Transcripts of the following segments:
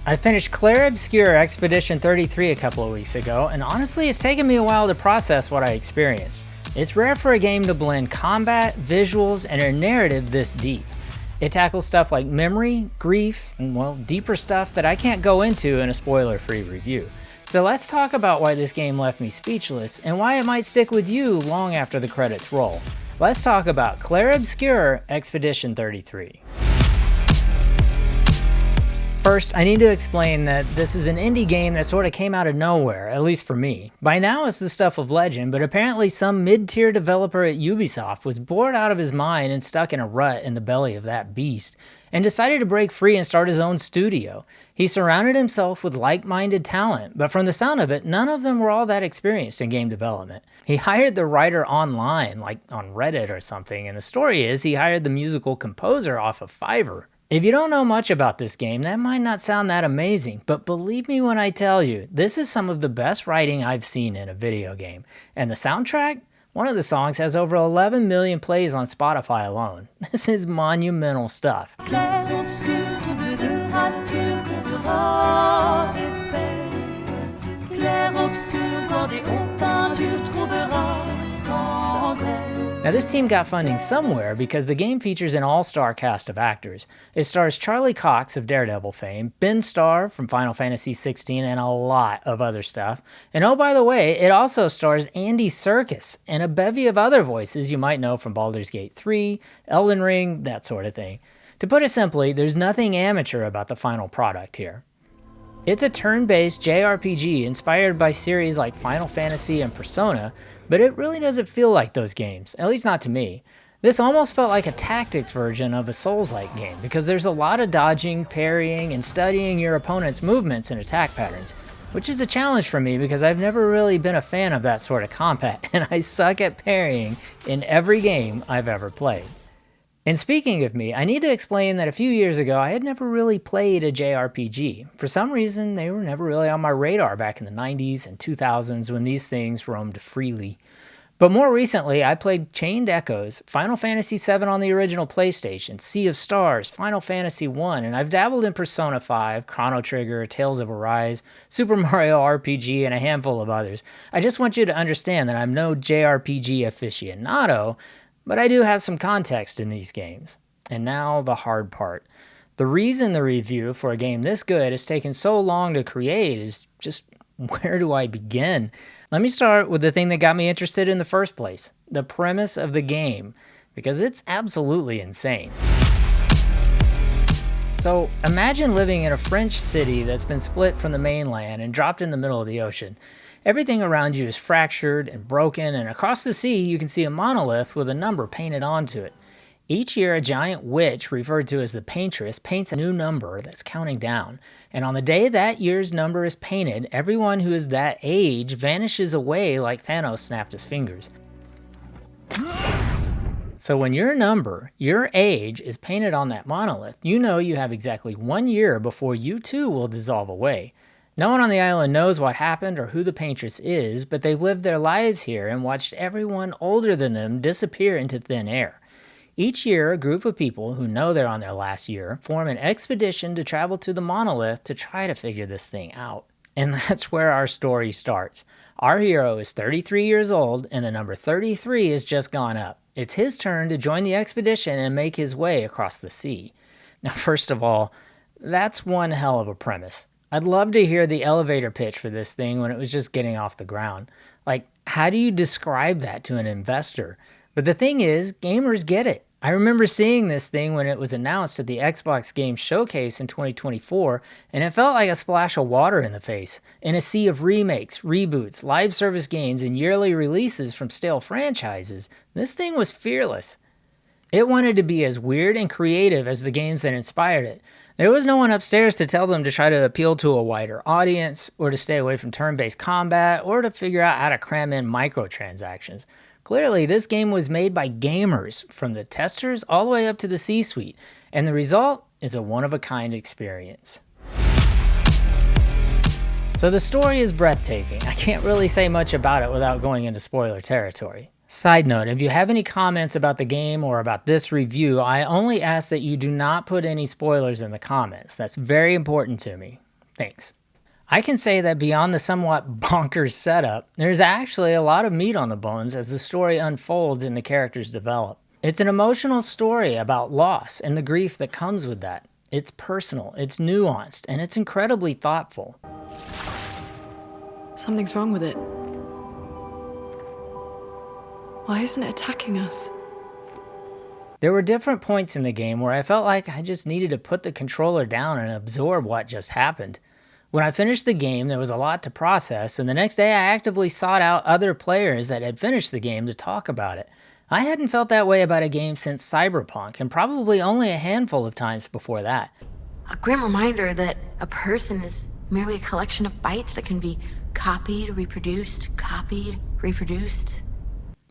I finished Clair Obscur Expedition 33 a couple of weeks ago, and honestly it's taken me a while to process what I experienced. It's rare for a game to blend combat, visuals, and a narrative this deep. It tackles stuff like memory, grief, and well, deeper stuff that I can't go into in a spoiler-free review. So let's talk about why this game left me speechless, and why it might stick with you long after the credits roll. Let's talk about Clair Obscur Expedition 33. First, I need to explain that this is an indie game that sort of came out of nowhere, at least for me. By now it's the stuff of legend, but apparently some mid-tier developer at Ubisoft was bored out of his mind and stuck in a rut in the belly of that beast, and decided to break free and start his own studio. He surrounded himself with like-minded talent, but from the sound of it, none of them were all that experienced in game development. He hired the writer online, like on Reddit or something, and the story is he hired the musical composer off of Fiverr. If you don't know much about this game, that might not sound that amazing, but believe me when I tell you, this is some of the best writing I've seen in a video game. And the soundtrack? One of the songs has over 11 million plays on Spotify alone. This is monumental stuff. Clair obscur, trouble de rature, trouvera effet. Clair obscur, bordé aux peintures, trouvera sans elle. Now this team got funding somewhere because the game features an all-star cast of actors. It stars Charlie Cox of Daredevil fame, Ben Starr from Final Fantasy XVI, and a lot of other stuff. And oh, by the way, it also stars Andy Serkis and a bevy of other voices you might know from Baldur's Gate 3, Elden Ring, that sort of thing. To put it simply, there's nothing amateur about the final product here. It's a turn-based JRPG inspired by series like Final Fantasy and Persona, but it really doesn't feel like those games, at least not to me. This almost felt like a tactics version of a Soulslike game, because there's a lot of dodging, parrying, and studying your opponent's movements and attack patterns, which is a challenge for me because I've never really been a fan of that sort of combat, and I suck at parrying in every game I've ever played. And speaking of me, I need to explain that a few years ago I had never really played a JRPG. For some reason, they were never really on my radar back in the 90s and 2000s when these things roamed freely. But more recently, I played Chained Echoes, Final Fantasy VII on the original PlayStation, Sea of Stars, Final Fantasy I, and I've dabbled in Persona 5, Chrono Trigger, Tales of Arise, Super Mario RPG, and a handful of others. I just want you to understand that I'm no JRPG aficionado, but I do have some context in these games. And now the hard part. The reason the review for a game this good has taken so long to create is just, where do I begin? Let me start with the thing that got me interested in the first place, the premise of the game, because it's absolutely insane. So imagine living in a French city that's been split from the mainland and dropped in the middle of the ocean. Everything around you is fractured and broken, and across the sea you can see a monolith with a number painted onto it. Each year a giant witch, referred to as the Paintress, paints a new number that's counting down, and on the day that year's number is painted, everyone who is that age vanishes away like Thanos snapped his fingers. So when your number, your age, is painted on that monolith, you know you have exactly 1 year before you too will dissolve away. No one on the island knows what happened or who the Paintress is, but they've lived their lives here and watched everyone older than them disappear into thin air. Each year, a group of people who know they're on their last year form an expedition to travel to the monolith to try to figure this thing out. And that's where our story starts. Our hero is 33 years old, and the number 33 has just gone up. It's his turn to join the expedition and make his way across the sea. Now, first of all, that's one hell of a premise. I'd love to hear the elevator pitch for this thing when it was just getting off the ground. Like, how do you describe that to an investor? But the thing is, gamers get it. I remember seeing this thing when it was announced at the Xbox Game Showcase in 2024, and it felt like a splash of water in the face. In a sea of remakes, reboots, live service games, and yearly releases from stale franchises, this thing was fearless. It wanted to be as weird and creative as the games that inspired it. There was no one upstairs to tell them to try to appeal to a wider audience, or to stay away from turn-based combat, or to figure out how to cram in microtransactions. Clearly, this game was made by gamers, from the testers all the way up to the C-suite, and the result is a one-of-a-kind experience. So the story is breathtaking. I can't really say much about it without going into spoiler territory. Side note, if you have any comments about the game or about this review, I only ask that you do not put any spoilers in the comments. That's very important to me. Thanks. I can say that beyond the somewhat bonkers setup, there's actually a lot of meat on the bones as the story unfolds and the characters develop. It's an emotional story about loss and the grief that comes with that. It's personal, it's nuanced, and it's incredibly thoughtful. Something's wrong with it. Why isn't it attacking us? There were different points in the game where I felt like I just needed to put the controller down and absorb what just happened. When I finished the game, there was a lot to process, and the next day I actively sought out other players that had finished the game to talk about it. I hadn't felt that way about a game since Cyberpunk, and probably only a handful of times before that. A grim reminder that a person is merely a collection of bytes that can be copied, reproduced.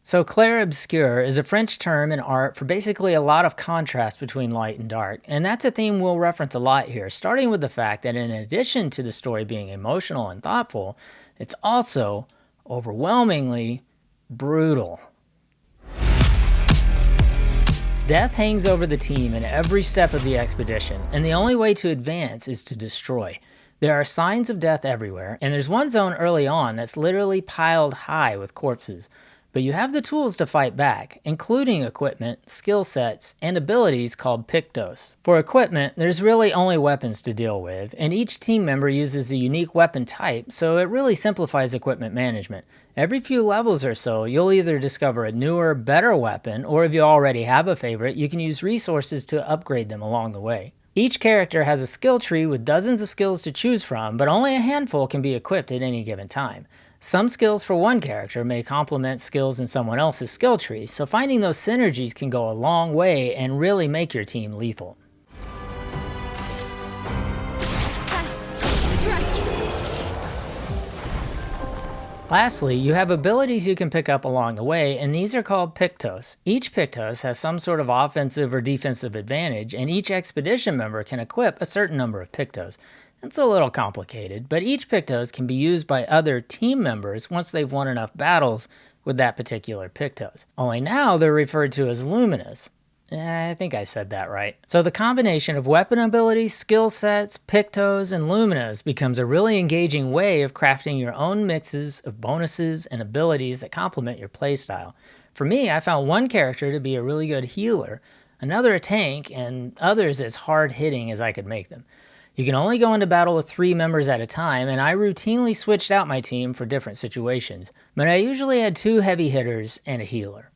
So Clair Obscur is a French term in art for basically a lot of contrast between light and dark, and that's a theme we'll reference a lot here, starting with the fact that in addition to the story being emotional and thoughtful, it's also overwhelmingly brutal. Death hangs over the team in every step of the expedition, and the only way to advance is to destroy. There are signs of death everywhere, and there's one zone early on that's literally piled high with corpses. But you have the tools to fight back, including equipment, skill sets, and abilities called Pictos. For equipment, there's really only weapons to deal with, and each team member uses a unique weapon type, so it really simplifies equipment management. Every few levels or so, you'll either discover a newer, better weapon, or if you already have a favorite, you can use resources to upgrade them along the way. Each character has a skill tree with dozens of skills to choose from, but only a handful can be equipped at any given time. Some skills for one character may complement skills in someone else's skill tree, so finding those synergies can go a long way and really make your team lethal. Lastly, you have abilities you can pick up along the way, and these are called Pictos. Each Pictos has some sort of offensive or defensive advantage, and each expedition member can equip a certain number of Pictos. It's a little complicated, but each Pictos can be used by other team members once they've won enough battles with that particular Pictos. Only now they're referred to as Luminas. I think I said that right. So the combination of weapon abilities, skill sets, Pictos, and Luminas becomes a really engaging way of crafting your own mixes of bonuses and abilities that complement your playstyle. For me, I found one character to be a really good healer, another a tank, and others as hard-hitting as I could make them. You can only go into battle with 3 members at a time, and I routinely switched out my team for different situations, but I usually had 2 heavy hitters and a healer.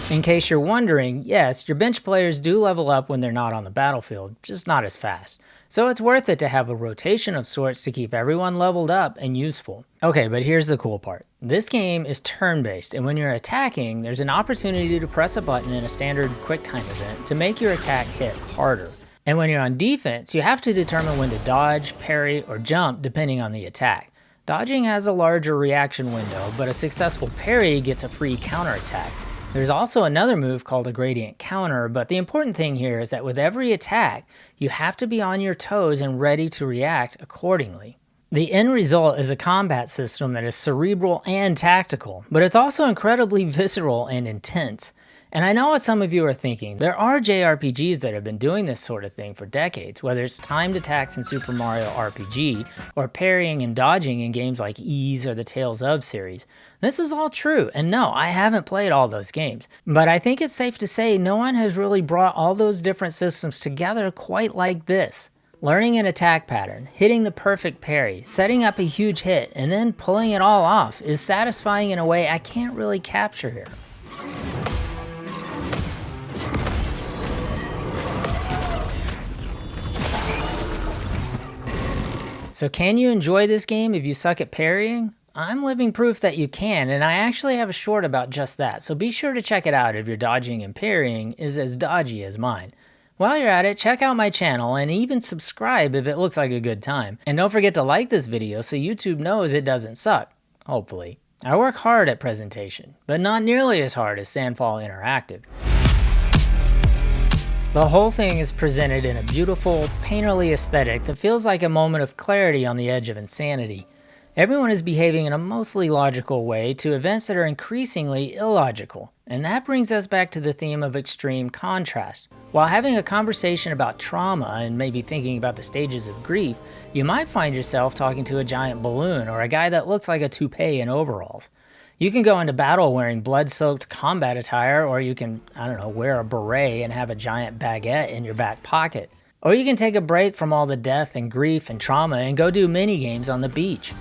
In case you're wondering, yes, your bench players do level up when they're not on the battlefield, just not as fast. So it's worth it to have a rotation of sorts to keep everyone leveled up and useful. Okay, but here's the cool part. This game is turn-based, and when you're attacking, there's an opportunity to press a button in a standard QuickTime event to make your attack hit harder. And when you're on defense, you have to determine when to dodge, parry, or jump depending on the attack. Dodging has a larger reaction window, but a successful parry gets a free counterattack. There's also another move called a gradient counter, but the important thing here is that with every attack, you have to be on your toes and ready to react accordingly. The end result is a combat system that is cerebral and tactical, but it's also incredibly visceral and intense. And I know what some of you are thinking. There are JRPGs that have been doing this sort of thing for decades, whether it's timed attacks in Super Mario RPG, or parrying and dodging in games like Ys or the Tales of series. This is all true, and no, I haven't played all those games. But I think it's safe to say no one has really brought all those different systems together quite like this. Learning an attack pattern, hitting the perfect parry, setting up a huge hit, and then pulling it all off is satisfying in a way I can't really capture here. So can you enjoy this game if you suck at parrying? I'm living proof that you can, and I actually have a short about just that, so be sure to check it out if your dodging and parrying is as dodgy as mine. While you're at it, check out my channel and even subscribe if it looks like a good time. And don't forget to like this video so YouTube knows it doesn't suck, hopefully. I work hard at presentation, but not nearly as hard as Sandfall Interactive. The whole thing is presented in a beautiful, painterly aesthetic that feels like a moment of clarity on the edge of insanity. Everyone is behaving in a mostly logical way to events that are increasingly illogical. And that brings us back to the theme of extreme contrast. While having a conversation about trauma and maybe thinking about the stages of grief, you might find yourself talking to a giant balloon or a guy that looks like a toupee in overalls. You can go into battle wearing blood-soaked combat attire, or you can, wear a beret and have a giant baguette in your back pocket. Or you can take a break from all the death and grief and trauma and go do mini-games on the beach.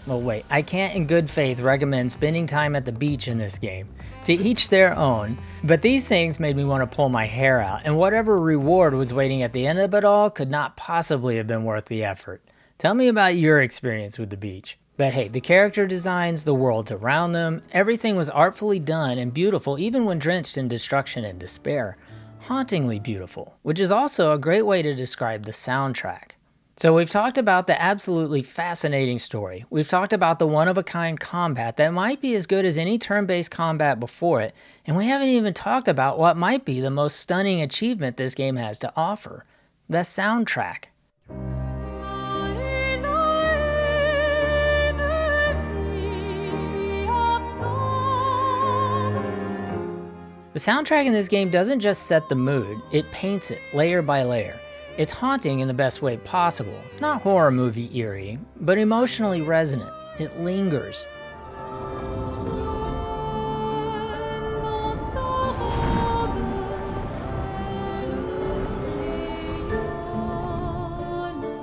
Well, wait, I can't in good faith recommend spending time at the beach in this game. To each their own, but these things made me want to pull my hair out, and whatever reward was waiting at the end of it all could not possibly have been worth the effort. Tell me about your experience with the beach. But hey, the character designs, the worlds around them, everything was artfully done and beautiful even when drenched in destruction and despair. Hauntingly beautiful, which is also a great way to describe the soundtrack. So we've talked about the absolutely fascinating story. We've talked about the one-of-a-kind combat that might be as good as any turn-based combat before it, and we haven't even talked about what might be the most stunning achievement this game has to offer: the soundtrack. The soundtrack in this game doesn't just set the mood, it paints it layer by layer. It's haunting in the best way possible, not horror movie eerie, but emotionally resonant. It lingers.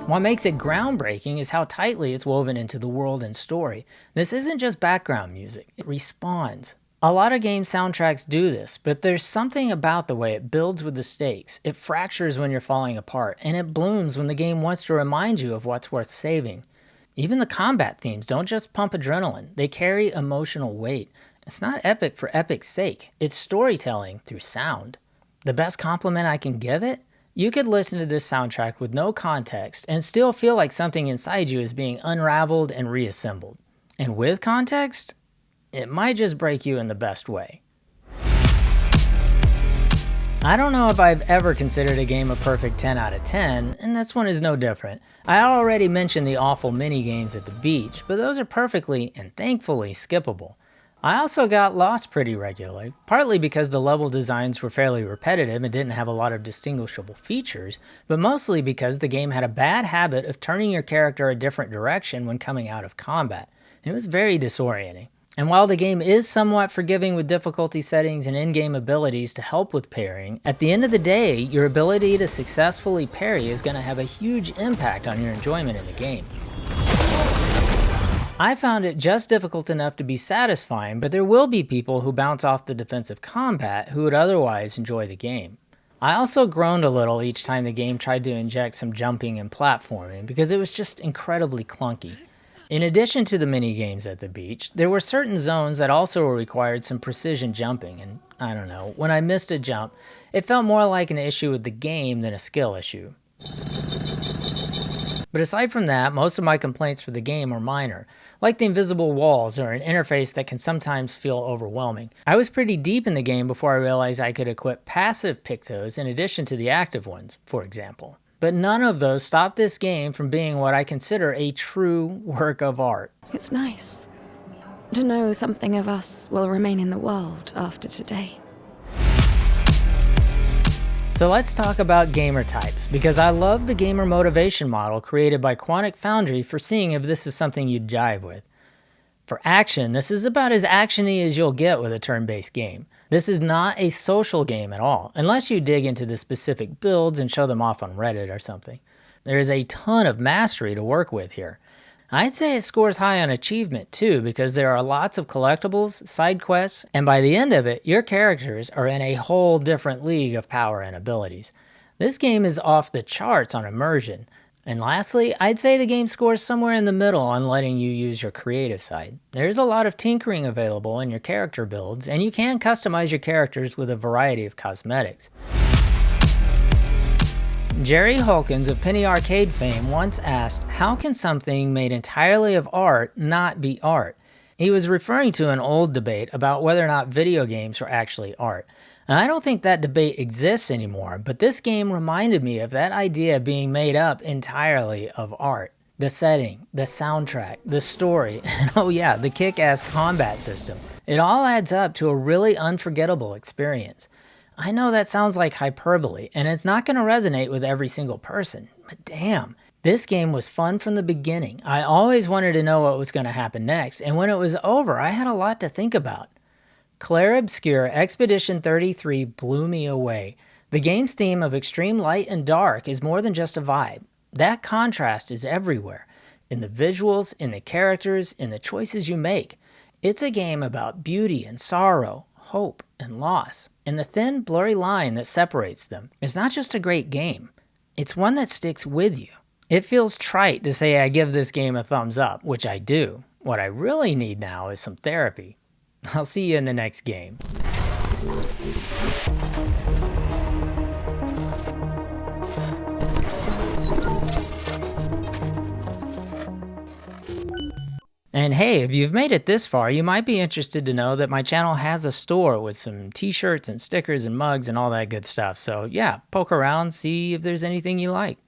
What makes it groundbreaking is how tightly it's woven into the world and story. This isn't just background music, it responds. A lot of game soundtracks do this, but there's something about the way it builds with the stakes. It fractures when you're falling apart, and it blooms when the game wants to remind you of what's worth saving. Even the combat themes don't just pump adrenaline, they carry emotional weight. It's not epic for epic's sake, it's storytelling through sound. The best compliment I can give it? You could listen to this soundtrack with no context and still feel like something inside you is being unraveled and reassembled. And with context, it might just break you in the best way. I don't know if I've ever considered a game a perfect 10 out of 10, and this one is no different. I already mentioned the awful mini-games at the beach, but those are perfectly, and thankfully, skippable. I also got lost pretty regularly, partly because the level designs were fairly repetitive and didn't have a lot of distinguishable features, but mostly because the game had a bad habit of turning your character a different direction when coming out of combat. It was very disorienting. And while the game is somewhat forgiving with difficulty settings and in-game abilities to help with parrying, at the end of the day, your ability to successfully parry is going to have a huge impact on your enjoyment in the game. I found it just difficult enough to be satisfying, but there will be people who bounce off the defensive combat who would otherwise enjoy the game. I also groaned a little each time the game tried to inject some jumping and platforming because it was just incredibly clunky. In addition to the mini-games at the beach, there were certain zones that also required some precision jumping, and I don't know, when I missed a jump, it felt more like an issue with the game than a skill issue. But aside from that, most of my complaints for the game are minor, like the invisible walls or an interface that can sometimes feel overwhelming. I was pretty deep in the game before I realized I could equip passive pictos in addition to the active ones, for example. But none of those stopped this game from being what I consider a true work of art. It's nice to know something of us will remain in the world after today. So let's talk about gamer types, because I love the gamer motivation model created by Quantic Foundry for seeing if this is something you'd jive with. For action, this is about as actiony as you'll get with a turn-based game. This is not a social game at all, unless you dig into the specific builds and show them off on Reddit or something. There is a ton of mastery to work with here. I'd say it scores high on achievement too, because there are lots of collectibles, side quests, and by the end of it, your characters are in a whole different league of power and abilities. This game is off the charts on immersion. And lastly, I'd say the game scores somewhere in the middle on letting you use your creative side. There's a lot of tinkering available in your character builds, and you can customize your characters with a variety of cosmetics. Jerry Hulkins of Penny Arcade fame once asked, how can something made entirely of art not be art? He was referring to an old debate about whether or not video games were actually art. And I don't think that debate exists anymore, but this game reminded me of that idea being made up entirely of art. The setting, the soundtrack, the story, and oh yeah, the kick-ass combat system. It all adds up to a really unforgettable experience. I know that sounds like hyperbole, and it's not going to resonate with every single person, but damn. This game was fun from the beginning. I always wanted to know what was going to happen next, and when it was over, I had a lot to think about. Clair Obscur Expedition 33 blew me away. The game's theme of extreme light and dark is more than just a vibe. That contrast is everywhere. In the visuals, in the characters, in the choices you make. It's a game about beauty and sorrow, hope and loss, and the thin, blurry line that separates them. It's not just a great game. It's one that sticks with you. It feels trite to say I give this game a thumbs up, which I do. What I really need now is some therapy. I'll see you in the next game. And hey, if you've made it this far, you might be interested to know that my channel has a store with some t-shirts and stickers and mugs and all that good stuff. So yeah, poke around, see if there's anything you like.